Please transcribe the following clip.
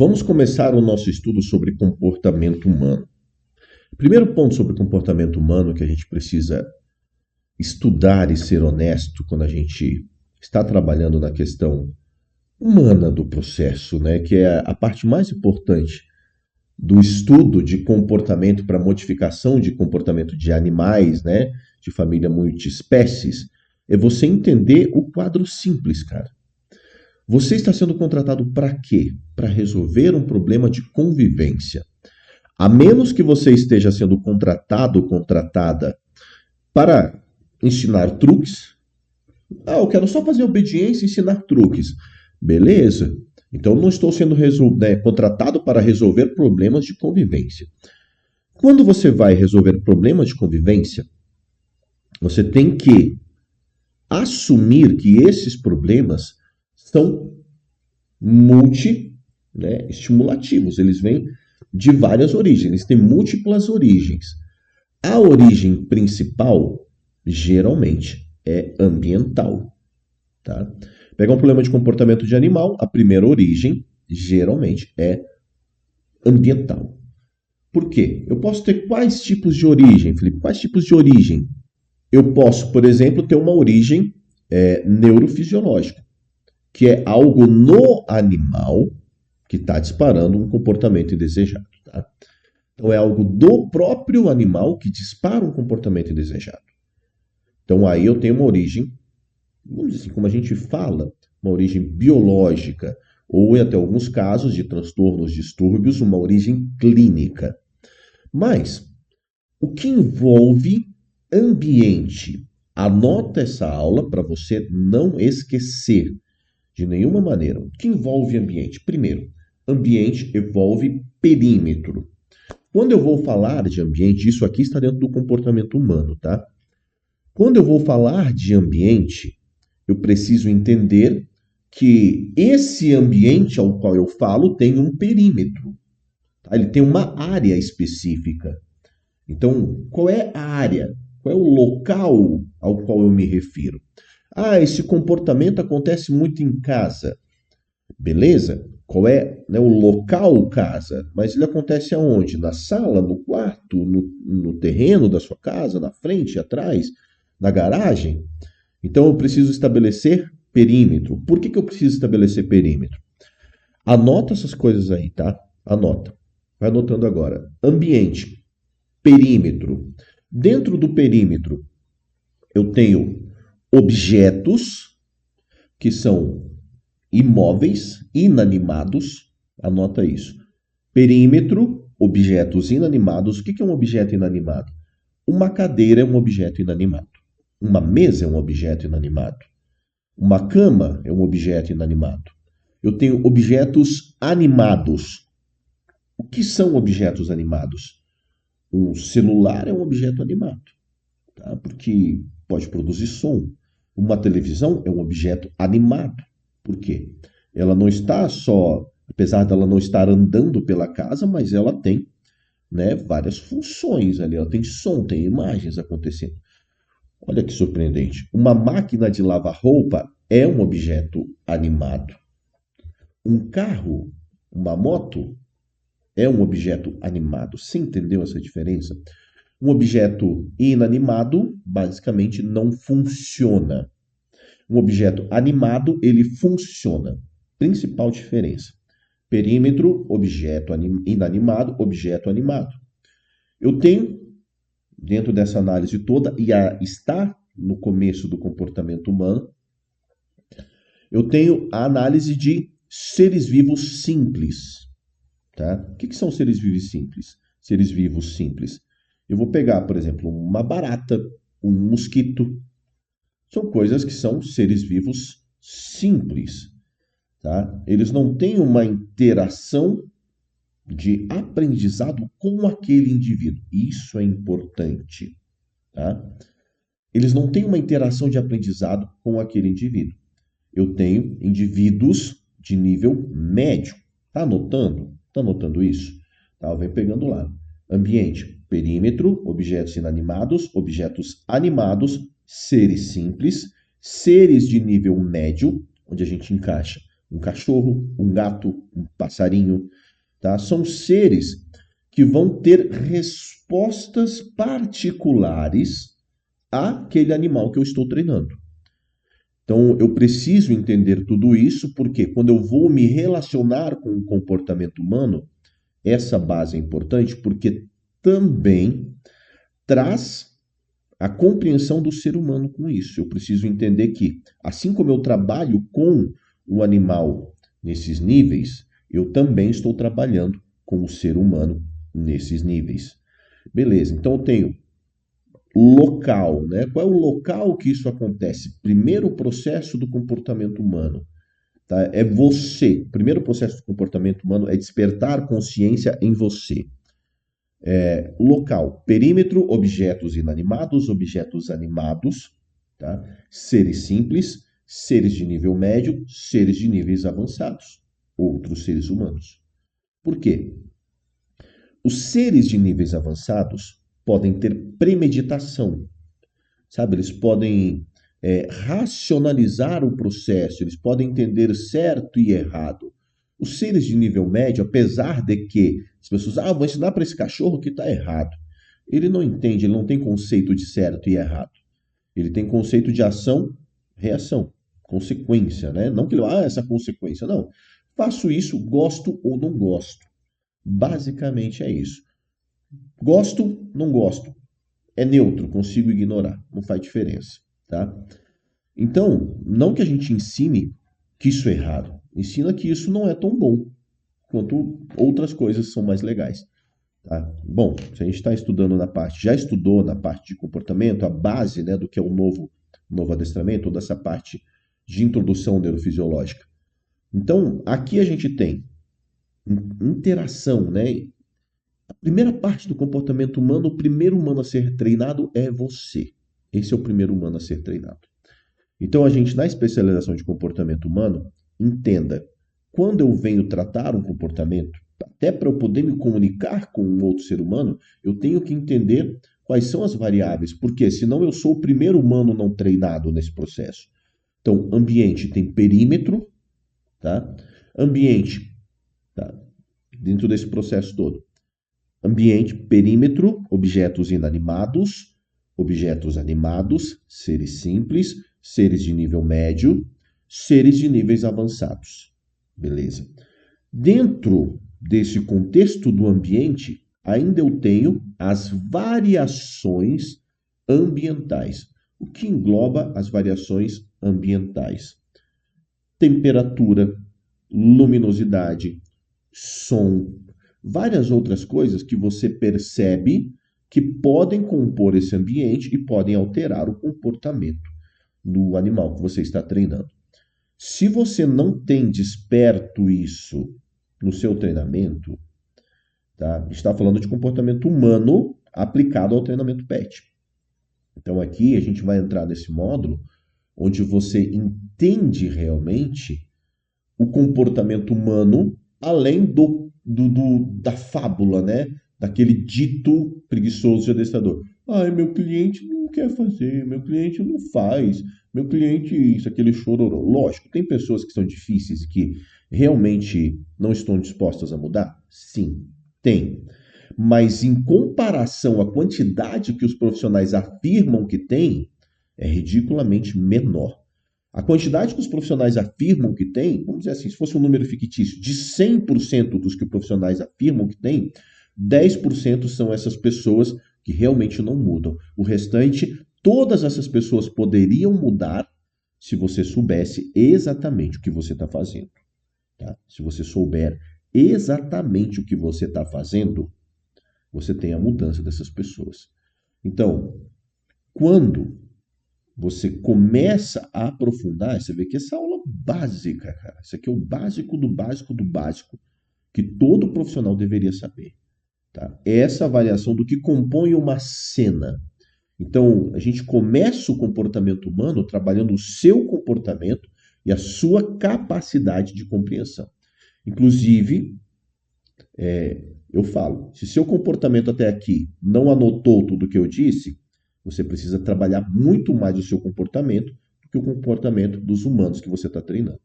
Vamos começar o nosso estudo sobre comportamento humano. Primeiro ponto sobre comportamento humano que a gente precisa estudar e ser honesto quando a gente está trabalhando na questão humana do processo, né, que é a parte mais importante do estudo de comportamento para modificação de comportamento de animais, né, de família multiespécies, é você entender o quadro simples, cara. Você está sendo contratado para quê? Para resolver um problema de convivência. A menos que você esteja sendo contratado ou contratada para ensinar truques. Eu quero só fazer obediência e ensinar truques. Beleza. Então não estou sendo contratado para resolver problemas de convivência. Quando você vai resolver problemas de convivência, você tem que assumir que esses problemas são estimulativos. Eles vêm de várias origens, eles têm múltiplas origens. A origem principal, geralmente, é ambiental. Tá? Pegar um problema de comportamento de animal, a primeira origem, geralmente, é ambiental. Por quê? Eu posso ter quais tipos de origem, Felipe? Quais tipos de origem? Eu posso, por exemplo, ter uma origem neurofisiológica, que é algo no animal que está disparando um comportamento indesejado. Tá? Então, é algo do próprio animal que dispara um comportamento indesejado. Então, aí eu tenho uma origem, vamos dizer assim, como a gente fala, uma origem biológica, ou em até alguns casos de transtornos, distúrbios, uma origem clínica. Mas, o que envolve ambiente? Anota essa aula para você não esquecer de nenhuma maneira. O que envolve ambiente? Primeiro, ambiente envolve perímetro. Quando eu vou falar de ambiente, isso aqui está dentro do comportamento humano, tá? Quando eu vou falar de ambiente, eu preciso entender que esse ambiente ao qual eu falo tem um perímetro. Tá? Ele tem uma área específica. Então, qual é a área? Qual é o local ao qual eu me refiro? Esse comportamento acontece muito em casa. Beleza? Qual é, o local casa? Mas ele acontece aonde? Na sala, no quarto, no terreno da sua casa, na frente, atrás, na garagem? Então eu preciso estabelecer perímetro. Por que eu preciso estabelecer perímetro? Anota essas coisas aí, tá? Anota. Vai anotando agora. Ambiente, perímetro. Dentro do perímetro, eu tenho objetos que são imóveis, inanimados. Anota isso. Perímetro, objetos inanimados. O que é um objeto inanimado? Uma cadeira é um objeto inanimado. Uma mesa é um objeto inanimado. Uma cama é um objeto inanimado. Eu tenho objetos animados. O que são objetos animados? Um celular é um objeto animado, tá? Porque pode produzir som. Uma televisão é um objeto animado. Por quê? Ela não está só, apesar dela não estar andando pela casa, mas ela tem, várias funções ali. Ela tem som, tem imagens acontecendo. Olha que surpreendente. Uma máquina de lavar roupa é um objeto animado. Um carro, uma moto, é um objeto animado. Você entendeu essa diferença? Um objeto inanimado, basicamente, não funciona. Um objeto animado, ele funciona. Principal diferença. Perímetro, objeto inanimado, objeto animado. Eu tenho, dentro dessa análise toda, e está no começo do comportamento humano, eu tenho a análise de seres vivos simples. Tá? O que são seres vivos simples? Seres vivos simples. Eu vou pegar, por exemplo, uma barata, um mosquito. São coisas que são seres vivos simples. Tá? Eles não têm uma interação de aprendizado com aquele indivíduo. Isso é importante. Tá? Eles não têm uma interação de aprendizado com aquele indivíduo. Eu tenho indivíduos de nível médio. Tá anotando? Tá anotando isso? Tá, vem pegando lá. Ambiente, perímetro, objetos inanimados, objetos animados, seres simples, seres de nível médio, onde a gente encaixa um cachorro, um gato, um passarinho, tá? São seres que vão ter respostas particulares àquele animal que eu estou treinando. Então, eu preciso entender tudo isso porque quando eu vou me relacionar com o comportamento humano, essa base é importante porque também traz a compreensão do ser humano com isso. Eu preciso entender que, assim como eu trabalho com o animal nesses níveis, eu também estou trabalhando com o ser humano nesses níveis. Beleza, então eu tenho local, né? Qual é o local que isso acontece? Primeiro processo do comportamento humano, tá? É você. O primeiro processo do comportamento humano é despertar consciência em você. Local, perímetro, objetos inanimados, objetos animados, tá? Seres simples, seres de nível médio, seres de níveis avançados, outros seres humanos. Por quê? Os seres de níveis avançados podem ter premeditação, sabe? Eles podem racionalizar o processo, eles podem entender certo e errado. Os seres de nível médio, apesar de que as pessoas, vou ensinar para esse cachorro que está errado. Ele não entende, ele não tem conceito de certo e errado. Ele tem conceito de ação, reação, consequência, né? Não que ele, essa consequência, não. Faço isso, gosto ou não gosto. Basicamente é isso. Gosto, não gosto. É neutro, consigo ignorar, não faz diferença, tá? Então, não que a gente ensine que isso é errado, ensina que isso não é tão bom quanto outras coisas são mais legais, tá? Bom, se a gente está estudando na parte, já estudou na parte de comportamento, a base, né, do que é o novo adestramento, toda essa parte de introdução neurofisiológica. Então, aqui a gente tem interação, né? A primeira parte do comportamento humano, o primeiro humano a ser treinado é você. Esse é o primeiro humano a ser treinado. Então, a gente, na especialização de comportamento humano, entenda, quando eu venho tratar um comportamento, até para eu poder me comunicar com um outro ser humano, eu tenho que entender quais são as variáveis, porque senão eu sou o primeiro humano não treinado nesse processo. Então, ambiente tem perímetro, tá? Ambiente, tá? Dentro desse processo todo. Ambiente, perímetro, objetos inanimados, objetos animados, seres simples, seres de nível médio, seres de níveis avançados. Beleza. Dentro desse contexto do ambiente, ainda eu tenho as variações ambientais. O que engloba as variações ambientais? Temperatura, luminosidade, som, várias outras coisas que você percebe que podem compor esse ambiente e podem alterar o comportamento do animal que você está treinando. Se você não tem desperto isso no seu treinamento, tá? Está falando de comportamento humano aplicado ao treinamento PET. Então aqui a gente vai entrar nesse módulo onde você entende realmente o comportamento humano além da fábula, né? Daquele dito preguiçoso de adestrador. Meu cliente não quer fazer, meu cliente não faz, meu cliente isso, aquele chororô. Lógico, tem pessoas que são difíceis e que realmente não estão dispostas a mudar? Sim, tem. Mas em comparação à quantidade que os profissionais afirmam que tem, é ridiculamente menor. A quantidade que os profissionais afirmam que tem, vamos dizer assim, se fosse um número fictício, de 100% dos que os profissionais afirmam que tem, 10% são essas pessoas que realmente não mudam. O restante, todas essas pessoas poderiam mudar se você soubesse exatamente o que você está fazendo. Tá? Se você souber exatamente o que você está fazendo, você tem a mudança dessas pessoas. Então, quando você começa a aprofundar, você vê que essa aula básica, cara, isso aqui é o básico do básico do básico que todo profissional deveria saber. Tá? Essa avaliação do que compõe uma cena. Então, a gente começa o comportamento humano trabalhando o seu comportamento e a sua capacidade de compreensão. Inclusive, eu falo, se seu comportamento até aqui não anotou tudo o que eu disse, você precisa trabalhar muito mais o seu comportamento do que o comportamento dos humanos que você está treinando.